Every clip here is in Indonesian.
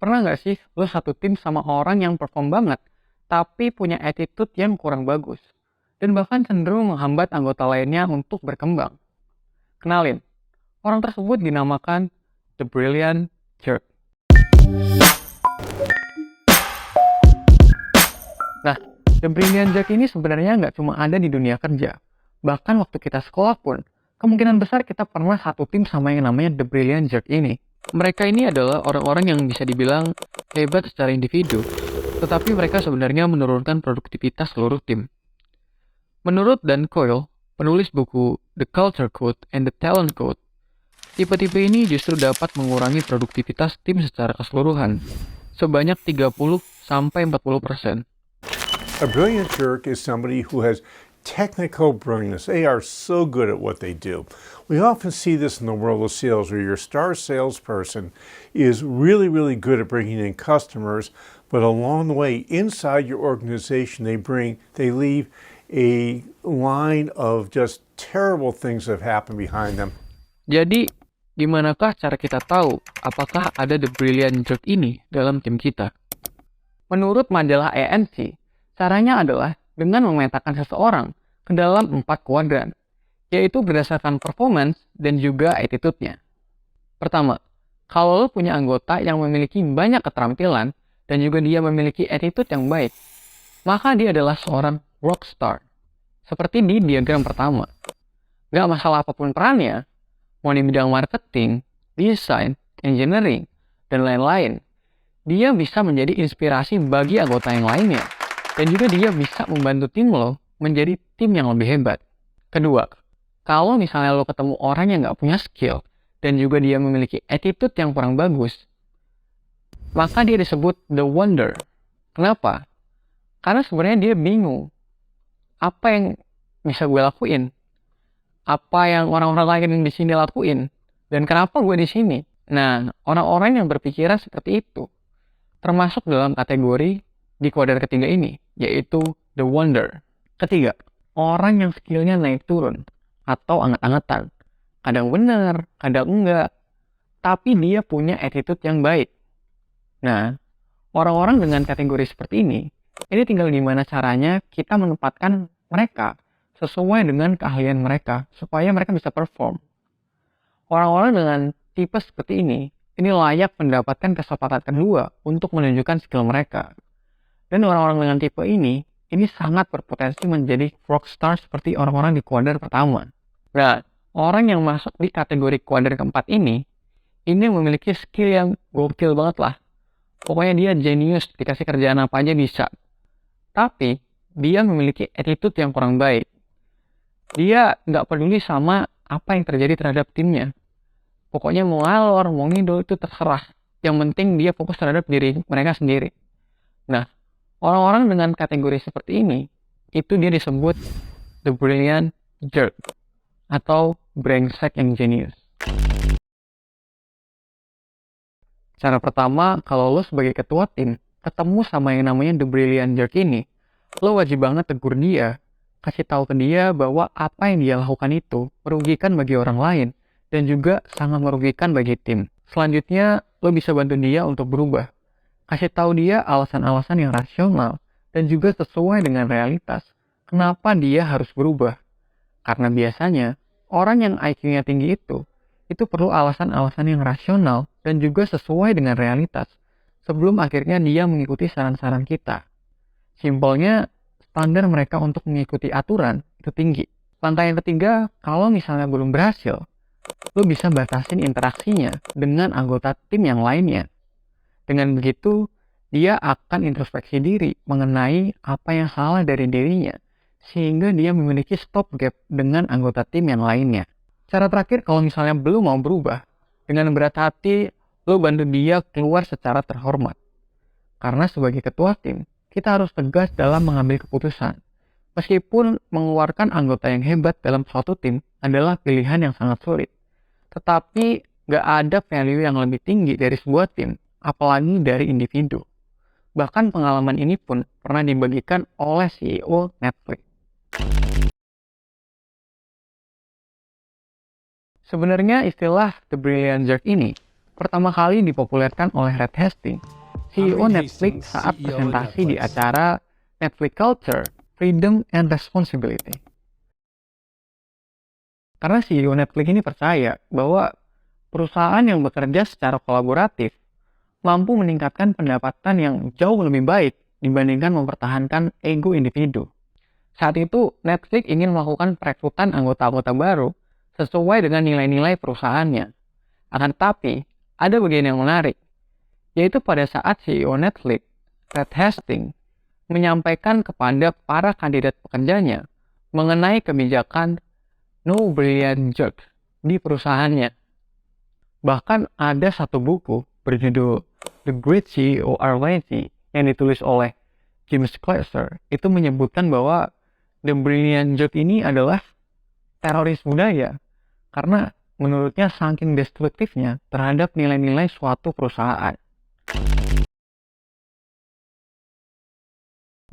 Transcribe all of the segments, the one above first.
Pernah nggak sih lo satu tim sama orang yang perform banget, tapi punya attitude yang kurang bagus, dan bahkan cenderung menghambat anggota lainnya untuk berkembang? Kenalin, orang tersebut dinamakan The Brilliant Jerk. Nah, The Brilliant Jerk ini sebenarnya nggak cuma ada di dunia kerja. Bahkan waktu kita sekolah pun, kemungkinan besar kita pernah satu tim sama yang namanya The Brilliant Jerk ini. Mereka ini adalah orang-orang yang bisa dibilang hebat secara individu, tetapi mereka sebenarnya menurunkan produktivitas seluruh tim. Menurut Dan Coyle, penulis buku The Culture Code and the Talent Code, tipe-tipe ini justru dapat mengurangi produktivitas tim secara keseluruhan, sebanyak 30-40%. A brilliant jerk is somebody who has technical brilliance. They are so good at what they do. We often see this in the world of sales where your star salesperson is really, really good at bringing in customers, but along the way, inside your organization, they leave a line of just terrible things that have happened behind them. Jadi, gimanakah cara kita tahu apakah ada The Brilliant Jerk ini dalam tim kita? Menurut majalah ANC, caranya adalah dengan memetakan seseorang ke dalam 4 kuadran, yaitu berdasarkan performance dan juga attitude-nya. Pertama, kalau lo punya anggota yang memiliki banyak keterampilan dan juga dia memiliki attitude yang baik, maka dia adalah seorang rockstar. Seperti di diagram pertama. Gak masalah apapun perannya, mau di bidang marketing, desain, engineering, dan lain-lain, dia bisa menjadi inspirasi bagi anggota yang lainnya. Dan juga dia bisa membantu tim lo menjadi tim yang lebih hebat. Kedua, kalau misalnya lo ketemu orang yang gak punya skill dan juga dia memiliki attitude yang kurang bagus, maka dia disebut the wonder. Kenapa? Karena sebenarnya dia bingung. Apa yang bisa gue lakuin? Apa yang orang-orang lain di sini lakuin? Dan kenapa gue di sini? Nah, orang-orang yang berpikiran seperti itu termasuk dalam kategori di kuadran ketiga ini, yaitu the wonder. Ketiga, orang yang skillnya naik turun atau anget-angetan. Kadang benar, kadang enggak. Tapi dia punya attitude yang baik. Nah, orang-orang dengan kategori seperti ini tinggal gimana caranya kita menempatkan mereka sesuai dengan keahlian mereka supaya mereka bisa perform. Orang-orang dengan tipe seperti ini layak mendapatkan kesempatan kedua untuk menunjukkan skill mereka. Dan orang-orang dengan tipe ini sangat berpotensi menjadi rockstar seperti orang-orang di kuadran pertama. Nah, orang yang masuk di kategori kuadran keempat ini memiliki skill yang gokil banget lah. Pokoknya dia genius, dikasih kerjaan apa aja bisa. Tapi, dia memiliki attitude yang kurang baik. Dia nggak peduli sama apa yang terjadi terhadap timnya. Pokoknya mau ngalor, mau ngidol itu terserah. Yang penting dia fokus terhadap diri mereka sendiri. Nah, orang-orang dengan kategori seperti ini, dia disebut the brilliant jerk atau brengsek yang genius. Cara pertama, kalau lo sebagai ketua tim ketemu sama yang namanya the brilliant jerk ini, lo wajib banget tegur dia, kasih tahu ke dia bahwa apa yang dia lakukan itu merugikan bagi orang lain dan juga sangat merugikan bagi tim. Selanjutnya, lo bisa bantu dia untuk berubah. Kasih tahu dia alasan-alasan yang rasional dan juga sesuai dengan realitas. Kenapa dia harus berubah? Karena biasanya, orang yang IQ-nya tinggi itu perlu alasan-alasan yang rasional dan juga sesuai dengan realitas sebelum akhirnya dia mengikuti saran-saran kita. Simpelnya, standar mereka untuk mengikuti aturan itu tinggi. Langkah yang ketiga, kalau misalnya belum berhasil, lo bisa batasin interaksinya dengan anggota tim yang lainnya. Dengan begitu, dia akan introspeksi diri mengenai apa yang salah dari dirinya, sehingga dia memiliki stop gap dengan anggota tim yang lainnya. Cara terakhir, kalau misalnya belum mau berubah, dengan berat hati, lo bantu dia keluar secara terhormat. Karena sebagai ketua tim, kita harus tegas dalam mengambil keputusan. Meskipun mengeluarkan anggota yang hebat dalam suatu tim adalah pilihan yang sangat sulit. Tetapi, gak ada value yang lebih tinggi dari sebuah tim, apalagi dari individu. Bahkan pengalaman ini pun pernah dibagikan oleh CEO Netflix. Sebenarnya istilah The Brilliant Jerk ini pertama kali dipopulerkan oleh Reed Hastings, CEO Netflix saat presentasi di acara Netflix Culture, Freedom and Responsibility. Karena CEO Netflix ini percaya bahwa perusahaan yang bekerja secara kolaboratif mampu meningkatkan pendapatan yang jauh lebih baik dibandingkan mempertahankan ego individu. Saat itu, Netflix ingin melakukan perekrutan anggota-anggota baru sesuai dengan nilai-nilai perusahaannya. Akan tetapi, ada bagian yang menarik, yaitu pada saat CEO Netflix, Reed Hastings, menyampaikan kepada para kandidat pekerjanya mengenai kebijakan No Brilliant Jerk di perusahaannya. Bahkan ada satu buku berjudul The Great CEO Are Lazy yang ditulis oleh James Clear itu menyebutkan bahwa The Brilliant Jerk ini adalah teroris budaya karena menurutnya saking destruktifnya terhadap nilai-nilai suatu perusahaan.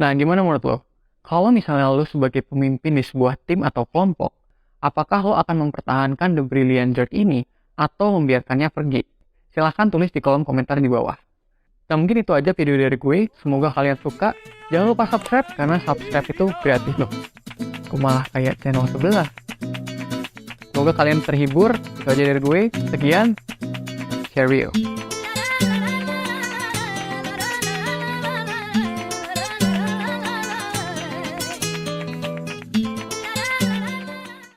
Nah, gimana menurut lo? Kalau misalnya lo sebagai pemimpin di sebuah tim atau kelompok, apakah lo akan mempertahankan The Brilliant Jerk ini atau membiarkannya pergi? Silahkan tulis di kolom komentar di bawah. Nah, mungkin itu aja video dari gue. Semoga kalian suka. Jangan lupa subscribe, karena subscribe itu gratis loh. Kok malah kayak channel sebelah. Semoga kalian terhibur. Itu aja dari gue. Sekian. Cheerio.